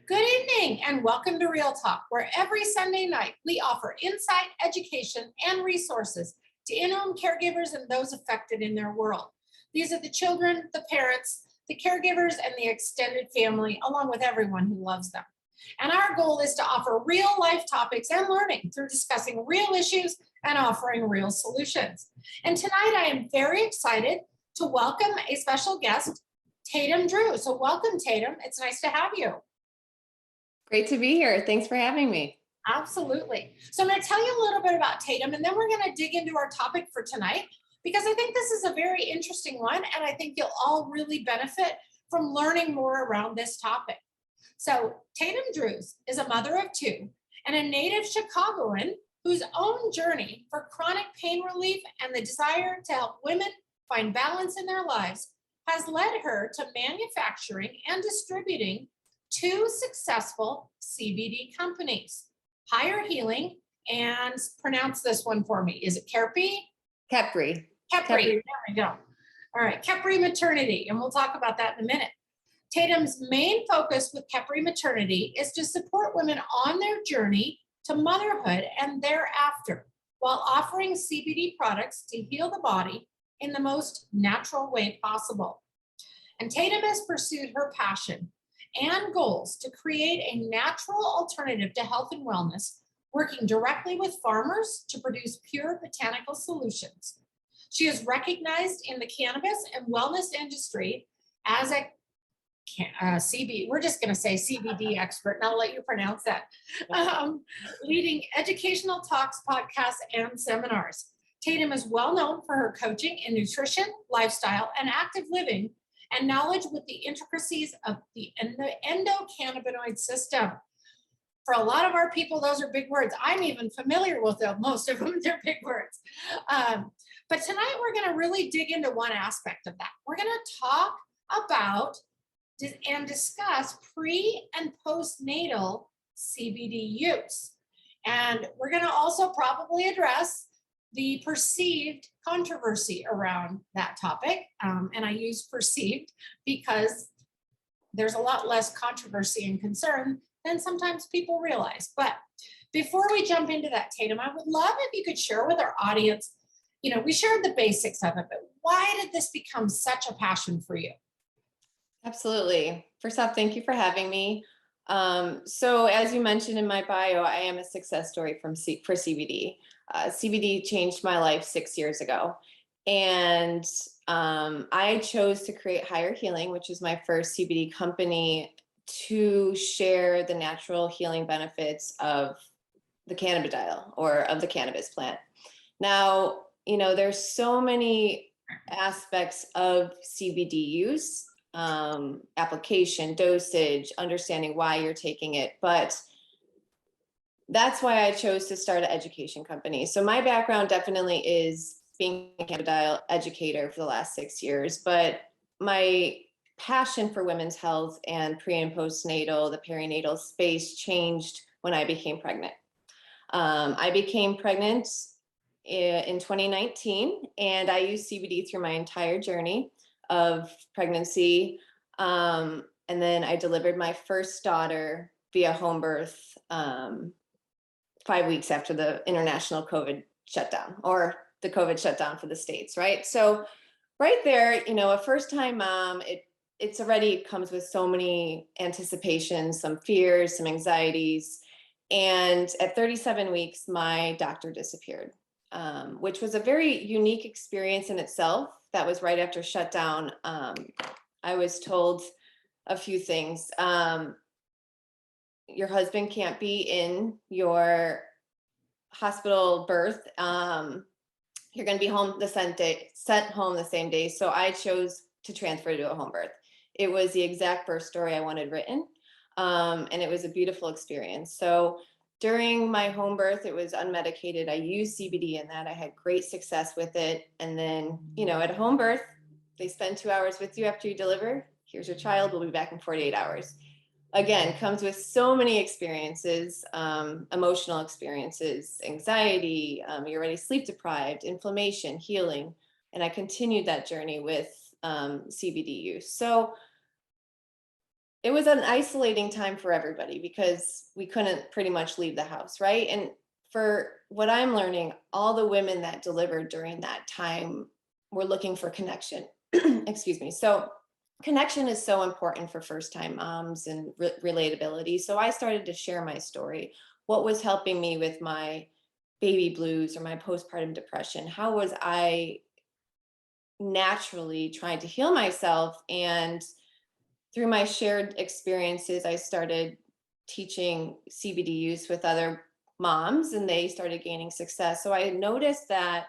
Good evening and welcome to Real Talk, where every Sunday night we offer insight, education, and resources to in-home caregivers and those affected in their world. These are the children, the parents, the caregivers, and the extended family, along with everyone who loves them. And our goal is to offer real life topics and learning through discussing real issues and offering real solutions. And tonight I am very excited to welcome a special guest, Tatum Drewes. So welcome, Tatum. It's nice to have you. Great to be here. Thanks for having me. Absolutely. So I'm going to tell you a little bit about Tatum, and then we're going to dig into our topic for tonight, because I think this is a very interesting one, and I think you'll all really benefit from learning more around this topic. So Tatum Drewes is a mother of two and a native Chicagoan whose own journey for chronic pain relief and the desire to help women find balance in their lives has led her to manufacturing and distributing two successful CBD companies, Higher Healing, and pronounce this one for me. Is it Khepri? Khepri. Khepri. There we go. All right, Khepri Maternity, and we'll talk about that in a minute. Tatum's main focus with Khepri Maternity is to support women on their journey to motherhood and thereafter, while offering CBD products to heal the body in the most natural way possible. And Tatum has pursued her passion and goals to create a natural alternative to health and wellness, working directly with farmers to produce pure botanical solutions. She is recognized in the cannabis and wellness industry as a we're just going to say CBD expert, and I'll let you pronounce that, leading educational talks, podcasts, and seminars. Tatum is well known for her coaching in nutrition, lifestyle, and active living, and knowledge with the intricacies of the endocannabinoid system. For a lot of our people, those are big words. I'm even familiar with them. Most of them, they're big words. But tonight we're going to really dig into one aspect of that. We're going to talk about and discuss pre and postnatal CBD use. And we're going to also probably address the perceived controversy around that topic. And I use perceived because there's a lot less controversy and concern than sometimes people realize. But before we jump into that, Tatum, I would love if you could share with our audience, we shared the basics of it, but why did this become such a passion for you? Absolutely. First off, thank you for having me. So as you mentioned in my bio, I am a success story for CBD. CBD changed my life 6 years ago. And I chose to create Higher Healing, which is my first CBD company, to share the natural healing benefits of the cannabidiol, or of the cannabis plant. Now, there's so many aspects of CBD use, application, dosage, understanding why you're taking it. But that's why I chose to start an education company. So my background definitely is being a cannabidiol educator for the last 6 years, but my passion for women's health and pre and postnatal, the perinatal space, changed when I became pregnant. I became pregnant in 2019, and I used CBD through my entire journey of pregnancy. And then I delivered my first daughter via home birth 5 weeks after the international COVID shutdown, or the COVID shutdown for the States, right? So right there, a first time mom, it's already comes with so many anticipations, some fears, some anxieties. And at 37 weeks, my doctor disappeared, which was a very unique experience in itself. That was right after shutdown. I was told a few things. Your husband can't be in your hospital birth. You're going to be home sent home the same day. So I chose to transfer to a home birth. It was the exact birth story I wanted written. And it was a beautiful experience. So during my home birth, it was unmedicated. I used CBD in that. I had great success with it. And then, at home birth, they spend 2 hours with you after you deliver. Here's your child. We'll be back in 48 hours. Again, comes with so many experiences, emotional experiences, anxiety, you're already sleep deprived, inflammation, healing. And I continued that journey with CBD use. So it was an isolating time for everybody because we couldn't pretty much leave the house, right? And for what I'm learning, all the women that delivered during that time were looking for connection. Excuse me. So connection is so important for first time moms and relatability. So I started to share my story. What was helping me with my baby blues or my postpartum depression? How was I naturally trying to heal myself? And through my shared experiences, I started teaching CBD use with other moms and they started gaining success. So I noticed that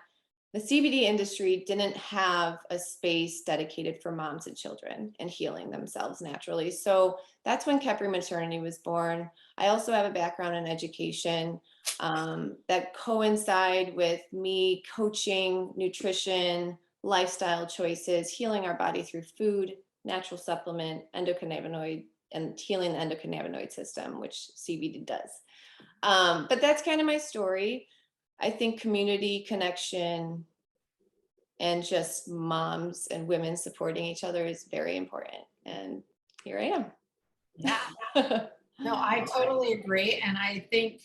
the CBD industry didn't have a space dedicated for moms and children and healing themselves naturally. So that's when Khepri Maternity was born. I also have a background in education that coincide with me coaching, nutrition, lifestyle choices, healing our body through food, natural supplement, endocannabinoid, and healing the endocannabinoid system, which CBD does. But that's kind of my story. I think community connection and just moms and women supporting each other is very important. And here I am. Yeah. No, I totally agree. And I think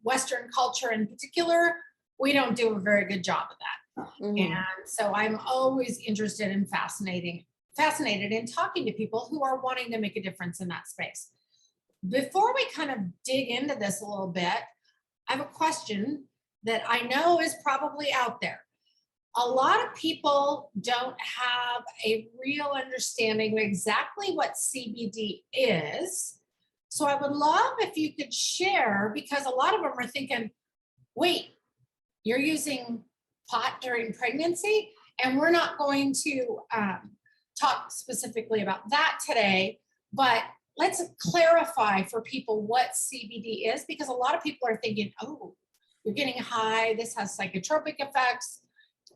Western culture in particular, we don't do a very good job of that. Mhm. And so I'm always interested and fascinated in talking to people who are wanting to make a difference in that space. Before we kind of dig into this a little bit, I have a question that I know is probably out there. A lot of people don't have a real understanding of exactly what CBD is. So I would love if you could share, because a lot of them are thinking, wait, you're using pot during pregnancy? And we're not going to talk specifically about that today, but let's clarify for people what CBD is, because a lot of people are thinking, oh, you're getting high, this has psychotropic effects.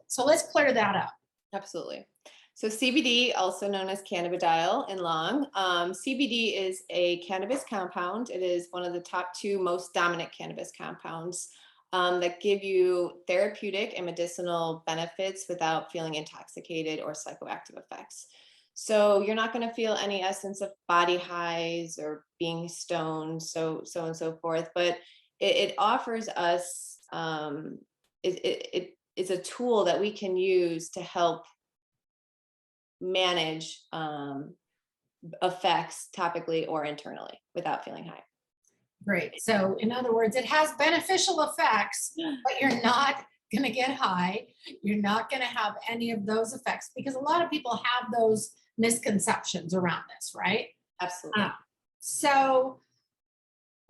So let's clear that up. Absolutely. So CBD, also known as cannabidiol in long, CBD is a cannabis compound. It is one of the top 2 most dominant cannabis compounds that give you therapeutic and medicinal benefits without feeling intoxicated or psychoactive effects. So you're not going to feel any essence of body highs or being stoned, so and so forth. But it offers us it's a tool that we can use to help manage effects topically or internally without feeling high. Great. So in other words, it has beneficial effects, but you're not going to get high. You're not going to have any of those effects, because a lot of people have those misconceptions around this, right? Absolutely. So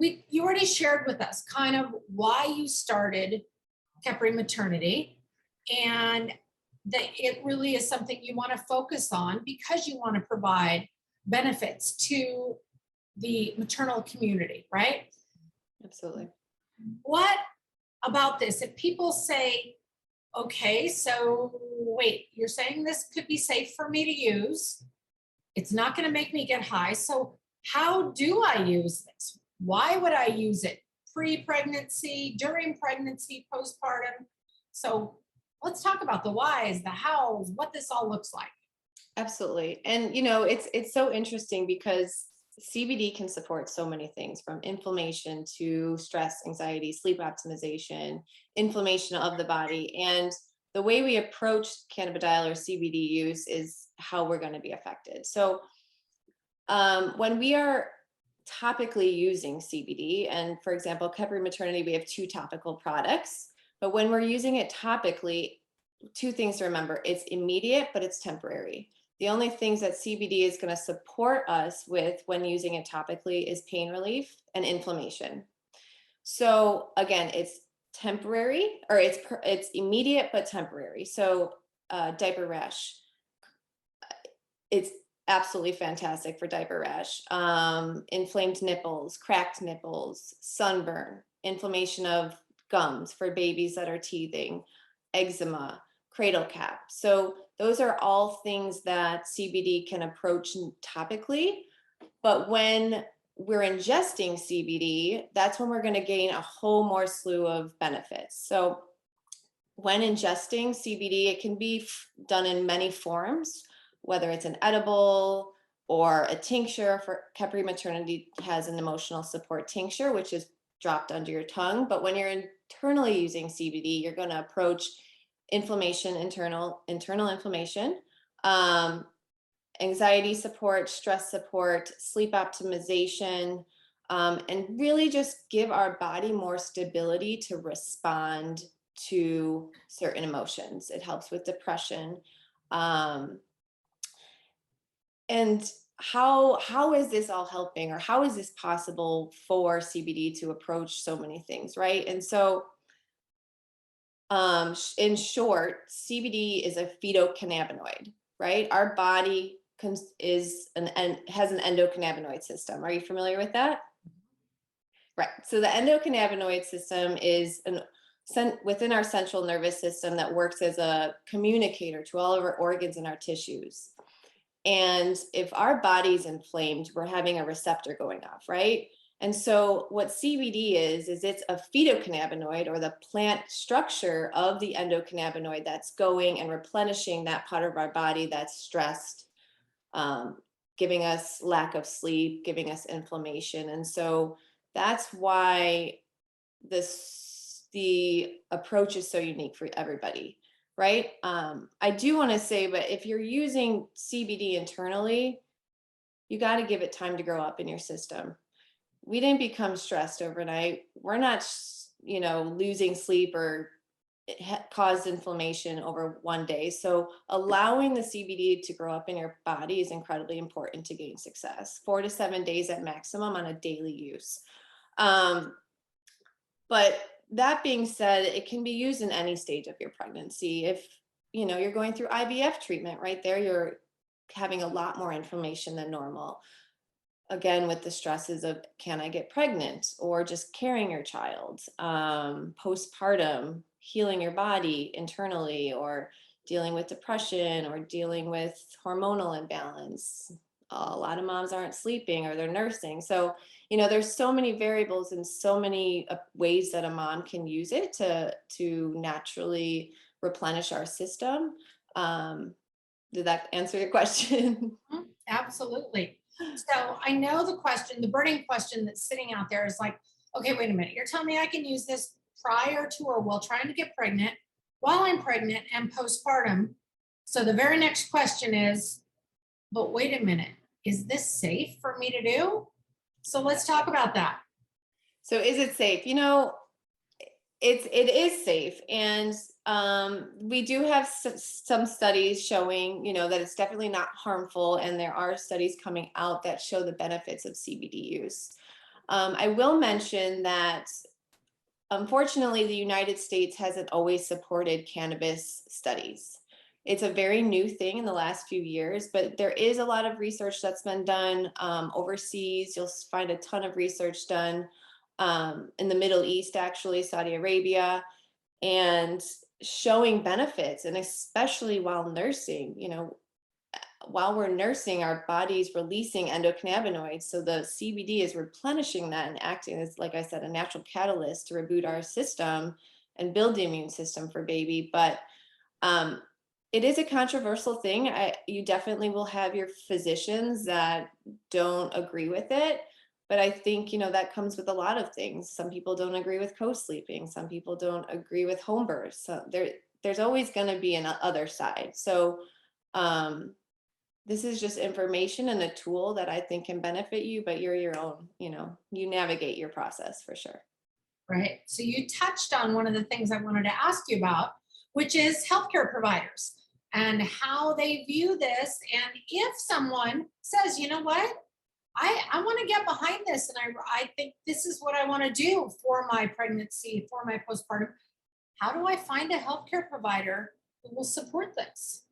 you already shared with us kind of why you started Khepri Maternity, and that it really is something you want to focus on because you want to provide benefits to the maternal community, right? Absolutely. What about this? If people say, okay, so wait, you're saying this could be safe for me to use. It's not going to make me get high. So how do I use this? Why would I use it? Pre-pregnancy, during pregnancy, postpartum. So let's talk about the whys, the hows, what this all looks like. Absolutely. And it's so interesting because CBD can support so many things, from inflammation to stress, anxiety, sleep optimization, inflammation of the body. And the way we approach cannabidiol or CBD use is how we're going to be affected. So when we are topically using CBD, and for example, Khepri Maternity, we have 2 topical products, but when we're using it topically, 2 things to remember: it's immediate, but it's temporary. The only things that CBD is going to support us with when using it topically is pain relief and inflammation. So again, it's temporary, or it's immediate but temporary. So diaper rash, it's absolutely fantastic for diaper rash. Inflamed nipples, cracked nipples, sunburn, inflammation of gums for babies that are teething, eczema, cradle cap. So those are all things that CBD can approach topically. But when we're ingesting CBD, that's when we're going to gain a whole more slew of benefits. So when ingesting CBD, it can be done in many forms, whether it's an edible, or a tincture. For Khepri Maternity has an emotional support tincture, which is dropped under your tongue. But when you're internally using CBD, you're going to approach inflammation, internal inflammation, anxiety support, stress support, sleep optimization, and really just give our body more stability to respond to certain emotions. It helps with depression. Um, and how is this all helping, or how is this possible for CBD to approach so many things, right? And so in short, CBD is a phytocannabinoid, right? Our body has an endocannabinoid system. Are you familiar with that? Right. So the endocannabinoid system is within our central nervous system that works as a communicator to all of our organs and our tissues. And if our body's inflamed, we're having a receptor going off, right? And so what CBD is it's a phytocannabinoid, or the plant structure of the endocannabinoid, that's going and replenishing that part of our body that's stressed, giving us lack of sleep, giving us inflammation. And so that's why the approach is so unique for everybody, right? I do want to say, but if you're using CBD internally, you got to give it time to grow up in your system. We didn't become stressed overnight. We're not, losing sleep, or it caused inflammation over one day. So allowing the CBD to grow up in your body is incredibly important to gain success. 4 to 7 days at maximum on a daily use. But that being said, it can be used in any stage of your pregnancy. If you're going through IVF treatment, right there, you're having a lot more inflammation than normal. Again, with the stresses of, can I get pregnant, or just carrying your child, postpartum, healing your body internally, or dealing with depression, or dealing with hormonal imbalance. A lot of moms aren't sleeping, or they're nursing. So, there's so many variables and so many ways that a mom can use it to naturally replenish our system. Did that answer your question? Absolutely. So I know the burning question that's sitting out there is like, okay, wait a minute. You're telling me I can use this prior to or while trying to get pregnant, while I'm pregnant, and postpartum. So the very next question is, but wait a minute, is this safe for me to do? So let's talk about that. So is it safe? It is safe, and we do have some studies showing that it's definitely not harmful, and there are studies coming out that show the benefits of CBD use. I will mention that unfortunately the United States hasn't always supported cannabis studies. It's a very new thing in the last few years, but there is a lot of research that's been done overseas. You'll find a ton of research done in the Middle East, actually, Saudi Arabia, and showing benefits. And especially while nursing, while we're nursing, our body's releasing endocannabinoids. So the CBD is replenishing that and acting as, like I said, a natural catalyst to reboot our system and build the immune system for baby. But it is a controversial thing. You definitely will have your physicians that don't agree with it. But I think, that comes with a lot of things. Some people don't agree with co-sleeping. Some people don't agree with home births. So there's always going to be an other side. So this is just information and a tool that I think can benefit you, but you're your own, you navigate your process for sure. Right. So you touched on one of the things I wanted to ask you about, which is healthcare providers and how they view this. And if someone says, you know what, I want to get behind this, and I think this is what I want to do for my pregnancy, for my postpartum, how do I find a healthcare provider who will support this?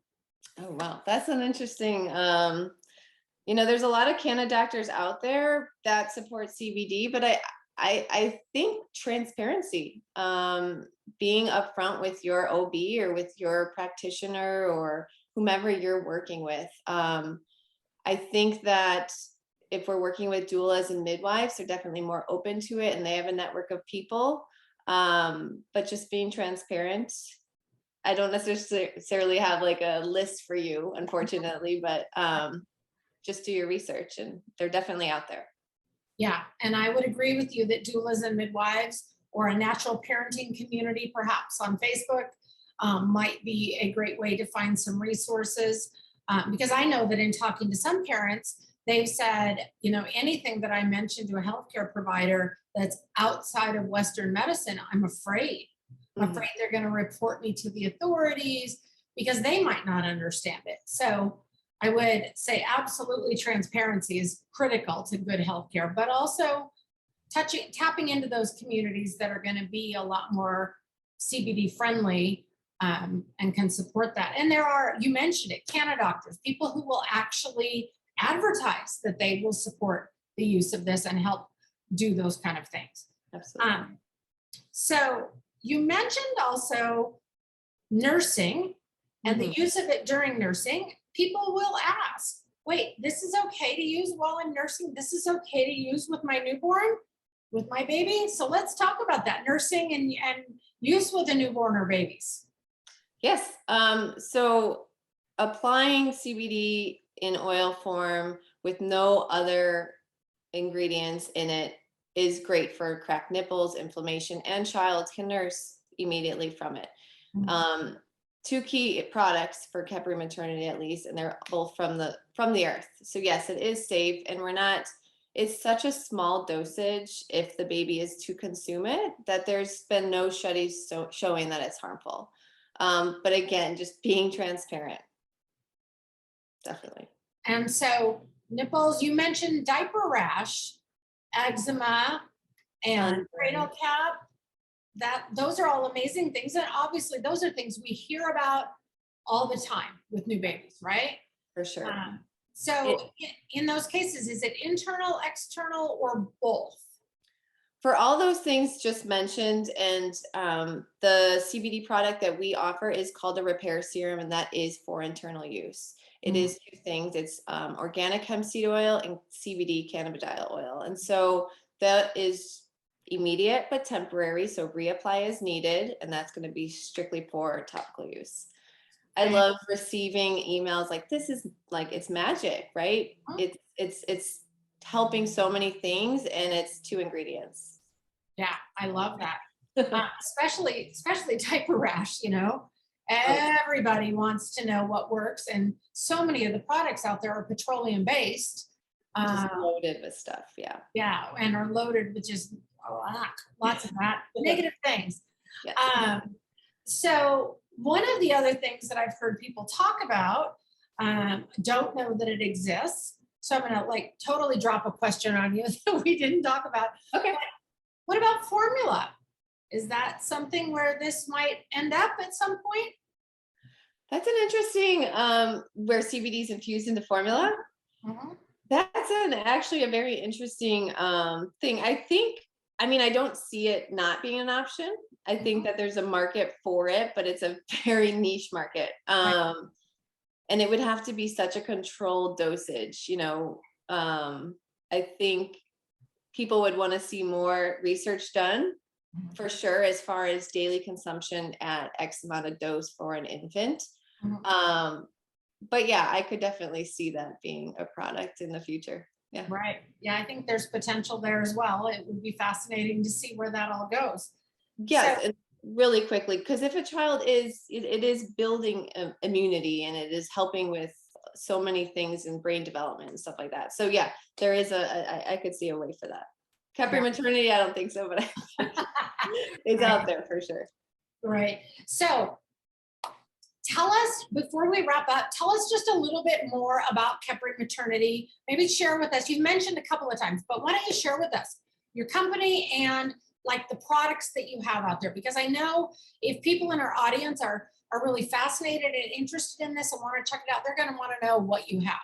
Oh, wow. That's an interesting, there's a lot of canna doctors out there that support CBD, but I think transparency, being upfront with your OB or with your practitioner or whomever you're working with. I think that if we're working with doulas and midwives, they're definitely more open to it, and they have a network of people. But just being transparent. I don't necessarily have like a list for you, unfortunately, but just do your research, and they're definitely out there. Yeah, and I would agree with you that doulas and midwives or a natural parenting community, perhaps on Facebook, might be a great way to find some resources. Because I know that in talking to some parents, they've said, anything that I mentioned to a healthcare provider that's outside of Western medicine, I'm afraid. I'm afraid they're going to report me to the authorities because they might not understand it. So I would say absolutely transparency is critical to good healthcare, but also tapping into those communities that are going to be a lot more CBD friendly, and can support that. And there are, you mentioned it, canna doctors, people who will actually advertise that they will support the use of this and help do those kind of things. Absolutely. So you mentioned also nursing and the use of it during nursing. People will ask, wait, this is okay to use while I'm nursing? This is okay to use with my newborn, with my baby? So let's talk about that, nursing and use with a newborn or babies. Yes. So applying CBD in oil form with no other ingredients in it is great for cracked nipples, inflammation, and child can nurse immediately from it. Two key products for Khepri Maternity, at least, and they're both from the earth. So yes, it is safe, and it's such a small dosage if the baby is to consume it that there's been no studies showing that it's harmful. But again, just being transparent, definitely. And so nipples, you mentioned diaper rash, eczema, and cradle cap. Those are all amazing things. And obviously those are things we hear about all the time with new babies, right? For sure. In those cases, is it internal, external, or both? For all those things just mentioned, and the CBD product that we offer is called a repair serum, and that is for internal use. It is two things. It's organic hemp seed oil and CBD cannabidiol oil. And so that is immediate but temporary. So reapply as needed, and that's going to be strictly for topical use. I love receiving emails like, this is like, it's magic, right? It's helping so many things, and it's 2 ingredients. Yeah, I love that. Especially diaper rash, everybody wants to know what works. And so many of the products out there are petroleum based. Just loaded with stuff. Yeah. Yeah. And are loaded with just lots of that negative things. Yes. So one of the other things that I've heard people talk about, don't know that it exists. So I'm going to totally drop a question on you that we didn't talk about. Okay. What about formula? Is that something where this might end up at some point? That's an interesting, where CBD is infused into formula. That's actually a very interesting thing. I don't see it not being an option. I think that there's a market for it, but it's a very niche market. And it would have to be such a controlled dosage, I think people would want to see more research done for sure, as far as daily consumption at X amount of dose for an infant. But yeah, I could definitely see that being a product in the future. Yeah. Right. Yeah, I think there's potential there as well. It would be fascinating to see where that all goes. Yes, and really quickly, because if a child it is building immunity, and it is helping with so many things in brain development and stuff like that. So yeah, there is I could see a way for that. Khepri Maternity, I don't think so, but it's out there for sure. Right. So tell us, before we wrap up, tell us just a little bit more about Khepri Maternity. Maybe share with us, you've mentioned a couple of times, but why don't you share with us your company and the products that you have out there? Because I know if people in our audience are really fascinated and interested in this and want to check it out, they're going to want to know what you have.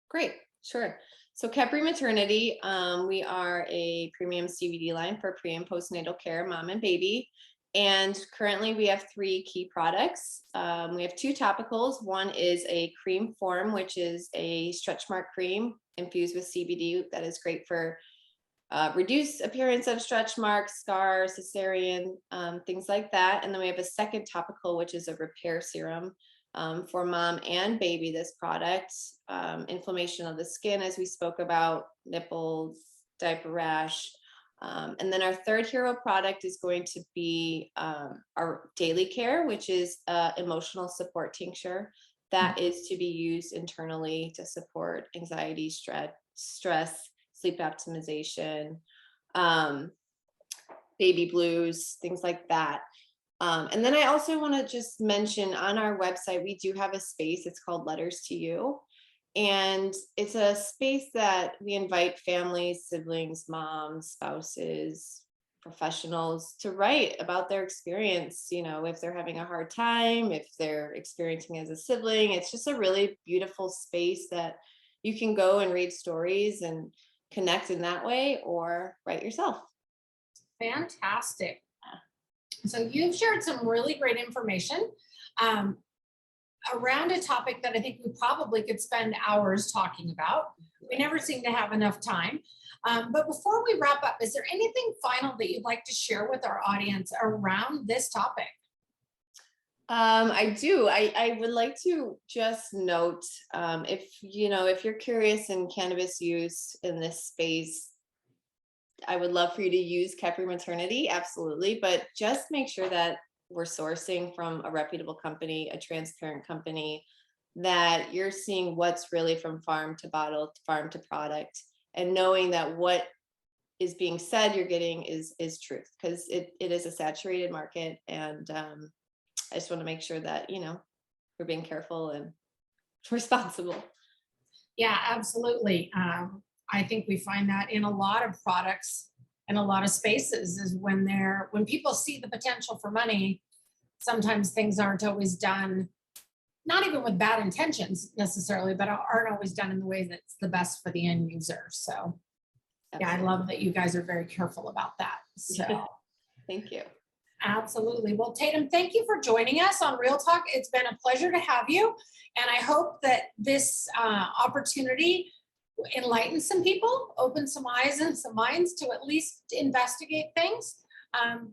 Great, sure. So Khepri Maternity, we are a premium CBD line for pre and postnatal care, mom and baby. And currently we have 3 key products. We have 2 topicals. One is a cream form, which is a stretch mark cream infused with CBD that is great for reduced appearance of stretch marks, scars, cesarean, things like that. And then we have a second topical, which is a repair serum, for mom and baby, this product. Inflammation of the skin, as we spoke about, nipples, diaper rash. And then our third hero product is going to be our daily care, which is emotional support tincture that is to be used internally to support anxiety, stress, sleep optimization, baby blues, things like that. And then I also want to just mention, on our website, we do have a space. It's called Letters to You. And it's a space that we invite families, siblings, moms, spouses, professionals to write about their experience. You know, if they're having a hard time, if they're experiencing as a sibling, it's just a really beautiful space that you can go and read stories and connect in that way, or write yourself. Fantastic. So you've shared some really great information around a topic that I think we probably could spend hours talking about. We never seem to have enough time. But before we wrap up, is there anything final that you'd like to share with our audience around this topic? I do. I would like to just note, if you're curious in cannabis use in this space, I would love for you to use Khepri Maternity, absolutely, but just make sure that we're sourcing from a reputable company, a transparent company, that you're seeing what's really from farm to bottle, farm to product, and knowing that what is being said you're getting is truth, because it is a saturated market. And I just want to make sure that, we're being careful and responsible. Yeah, absolutely. I think we find that in a lot of products and a lot of spaces is when people see the potential for money, sometimes things aren't always done, not even with bad intentions necessarily, but aren't always done in the way that's the best for the end user. So yeah, I love that you guys are very careful about that. So thank you. Absolutely. Well, Tatum, thank you for joining us on Real Talk. It's been a pleasure to have you. And I hope that this opportunity enlightens some people, opens some eyes and some minds to at least investigate things.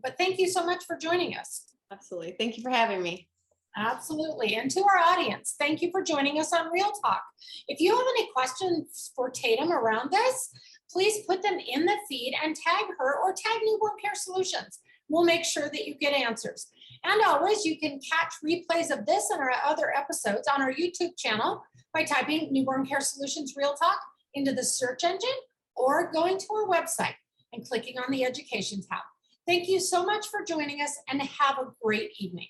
But thank you so much for joining us. Absolutely. Thank you for having me. Absolutely. And to our audience, thank you for joining us on Real Talk. If you have any questions for Tatum around this, please put them in the feed and tag her or tag Newborn Care Solutions. We'll make sure that you get answers. And always, you can catch replays of this and our other episodes on our YouTube channel by typing Newborn Care Solutions Real Talk into the search engine, or going to our website and clicking on the education tab. Thank you so much for joining us, and have a great evening.